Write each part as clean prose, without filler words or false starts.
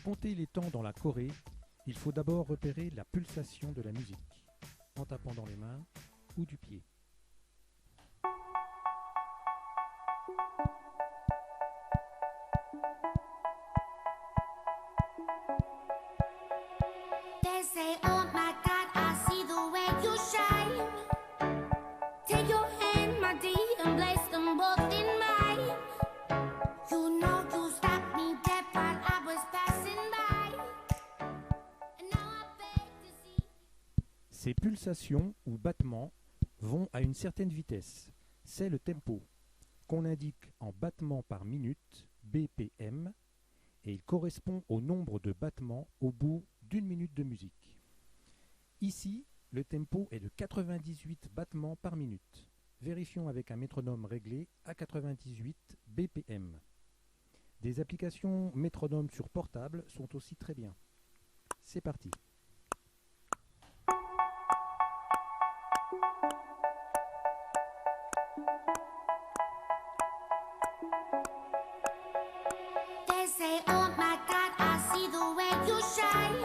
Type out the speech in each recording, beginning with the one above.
compter les temps dans la choré, il faut d'abord repérer la pulsation de la musique, en tapant dans les mains ou du pied. They say, oh my God, I see the way you shine. Take your hand, my dear, and place them both in mine. You know you stopped me dead while I was passing by. And now I beg to see. Ces pulsations ou battements vont à une certaine vitesse. C'est le tempo, qu'on indique en battements par minute, BPM, et il correspond au nombre de battements au bout d'une minute de musique. Ici, le tempo est de 98 battements par minute. Vérifions avec un métronome réglé à 98 BPM. Des applications métronome sur portable sont aussi très bien. C'est parti. They say, oh my God, I see the way you shine.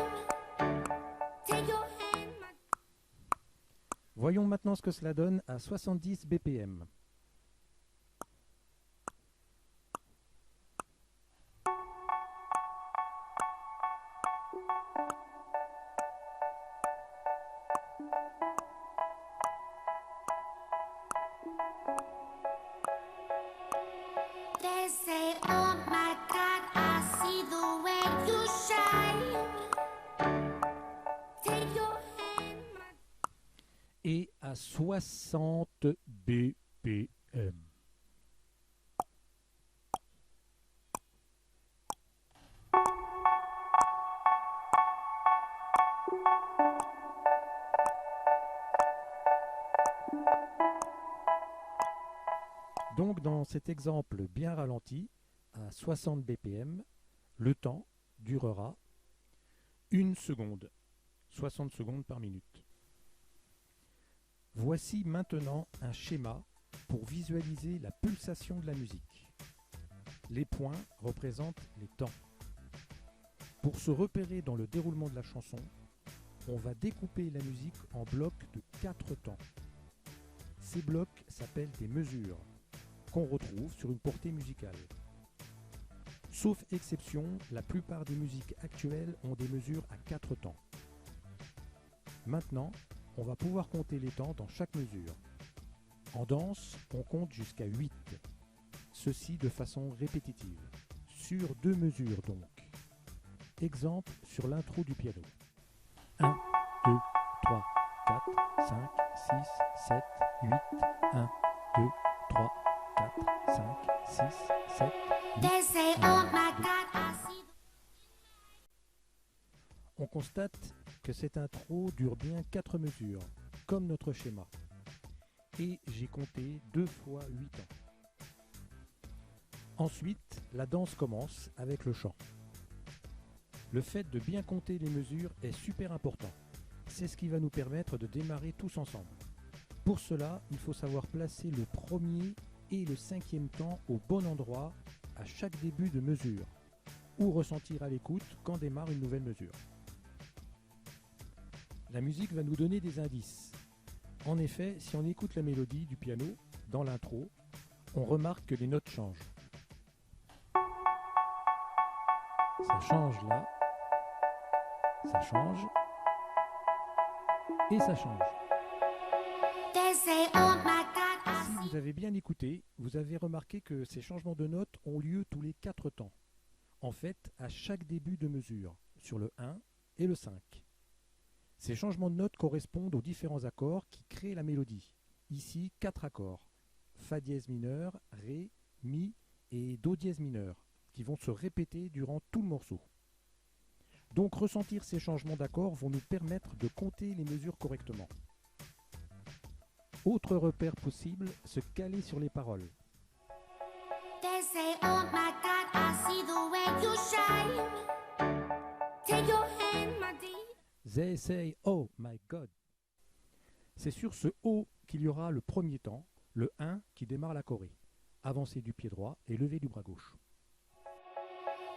Take your hand, my Voyons maintenant ce que cela donne à 70 BPM. They say, oh my God, I see the way you shine. Take your hand, my Et à 60 BPM. Donc dans cet exemple bien ralenti, à 60 BPM, le temps durera 1 seconde, 60 secondes par minute. Voici maintenant un schéma pour visualiser la pulsation de la musique. Les points représentent les temps. Pour se repérer dans le déroulement de la chanson, on va découper la musique en blocs de 4 temps. Ces blocs s'appellent des mesures, qu'on retrouve sur une portée musicale. Sauf exception, la plupart des musiques actuelles ont des mesures à 4 temps. Maintenant, on va pouvoir compter les temps dans chaque mesure. En danse, on compte jusqu'à 8. Ceci de façon répétitive. Sur 2 mesures donc. Exemple sur l'intro du piano. 1, 2, 3, 4, 5, 6, 7, 8. 1, 2, 3, 4, 5, 6, 7, 8. They say, oh my God, I see the On constate que cette intro dure bien 4 mesures, comme notre schéma. Et j'ai compté 2 fois 8 ans. Ensuite, la danse commence avec le chant. Le fait de bien compter les mesures est super important. C'est ce qui va nous permettre de démarrer tous ensemble. Pour cela, il faut savoir placer le premier et le 5e temps au bon endroit à chaque début de mesure, ou ressentir à l'écoute quand démarre une nouvelle mesure. La musique va nous donner des indices. En effet, si on écoute la mélodie du piano dans l'intro, on remarque que les notes changent. Ça change là, ça change, et ça change. They say, oh my God, I Si see. vous avez bien écouté, vous avez remarqué que ces changements de notes ont lieu tous les 4 temps. En fait, à chaque début de mesure, sur le 1 et le 5. Ces changements de notes correspondent aux différents accords qui créent la mélodie. Ici, 4 accords. Fa dièse mineur, Ré, Mi et Do dièse mineur, qui vont se répéter durant tout le morceau. Donc ressentir ces changements d'accords vont nous permettre de compter les mesures correctement. Autre repère possible, se caler sur les paroles. They say, oh my God, I see the way you shine. Take your hand, my dear. They say, oh my God. C'est sur ce O qu'il y aura le premier temps, le 1 qui démarre la choré. Avancée du pied droit et levé du bras gauche.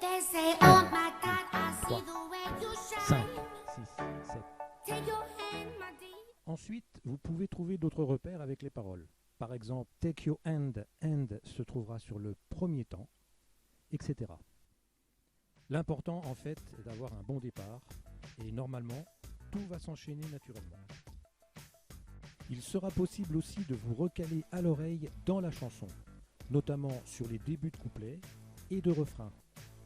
They say, oh my God, I see 3, the way you 5, shine. 6, 7. Take your hand, my dear. Ensuite, vous pouvez trouver d'autres repères avec les paroles. Par exemple, take your hand, hand se trouvera sur le premier temps, etc. L'important, en fait, est d'avoir un bon départ et normalement, tout va s'enchaîner naturellement. Il sera possible aussi de vous recaler à l'oreille dans la chanson, notamment sur les débuts de couplets et de refrains,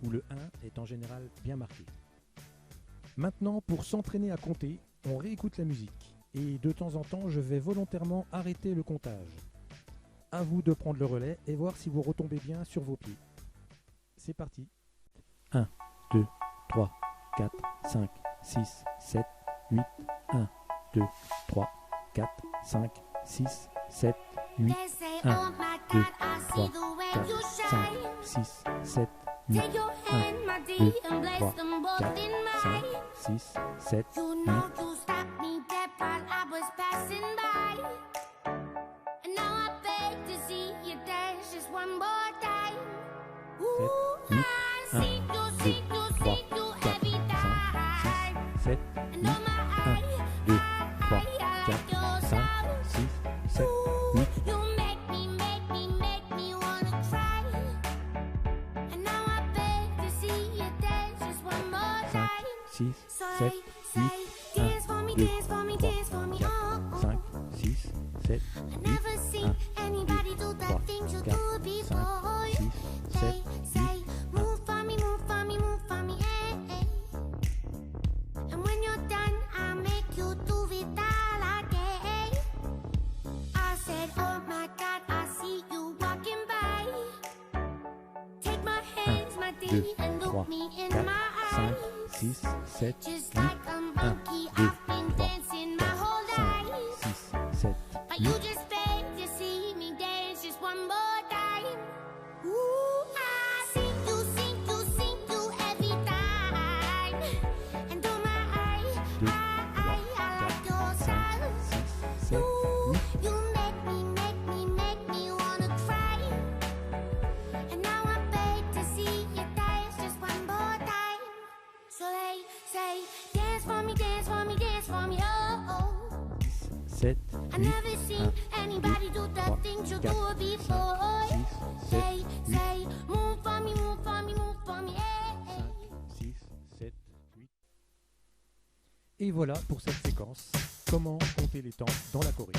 où le 1 est en général bien marqué. Maintenant, pour s'entraîner à compter, on réécoute la musique. Et de temps en temps, je vais volontairement arrêter le comptage. À vous de prendre le relais et voir si vous retombez bien sur vos pieds. C'est parti. 1, 2, 3, 4, 5, 6, 7, 8. 1, 2, 3, 4, 5, 6, 7, 8. They say, 1, oh my 2, God, I see 3, the way 4, you 5, shine. 6, 7, 8. Take your 1, hand, my 2, dear, and place 3, them both 4, in 5, mine. 6, 7, You 8. know you stopped me dead while I was passing by. And now I beg to see you dance just one more time. Ooh, I 1, see you, 2, see you, 3, see you 4, every 5, time. 6, 7, And 8. oh my 1, 2, 3, I 4, like your 5, sound. 6, 7, Ooh, 8. you make me wanna cry. And now I beg to see you dance just one more 5, time. 6, Say, 7, say, 8. dance for me, 2, dance for me, 3, dance for me, 4, oh. 5, 6, 7, I 8. never seen 1, anybody do 2, the 3, things you 4, do before. 5, 6, Say, 7, 8. say, move for me, move for me, move for me, eh, eh. And when you're done, I'll make you do it all again. I said, oh my God, I see you walking by. Take my hands, my 2, dear, and 3, look me in 4, my 5, eyes. 6, 7, Just 8. like a monkey, 2, I've been 3, dancing my whole 5, life. 6, 7, But you 8. just beg to see me dance just one more time. Ooh, I see you every time. And oh my, 2, 3, I like your 4, 5, style. 6, 7, Ooh, 8. you make me wanna cry. And now I beg to see you dance just one more time. So they say, dance for me, dance for me, dance for me, oh, oh. 7, I 8. never seen anybody do the 3, things you 4, do before. 5, 6, 7, Say, 8. say, move for me, move for me, move for me, eh, 5, eh. 6, 7, 8. Et voilà pour cette séquence. Comment compter les temps dans la choré.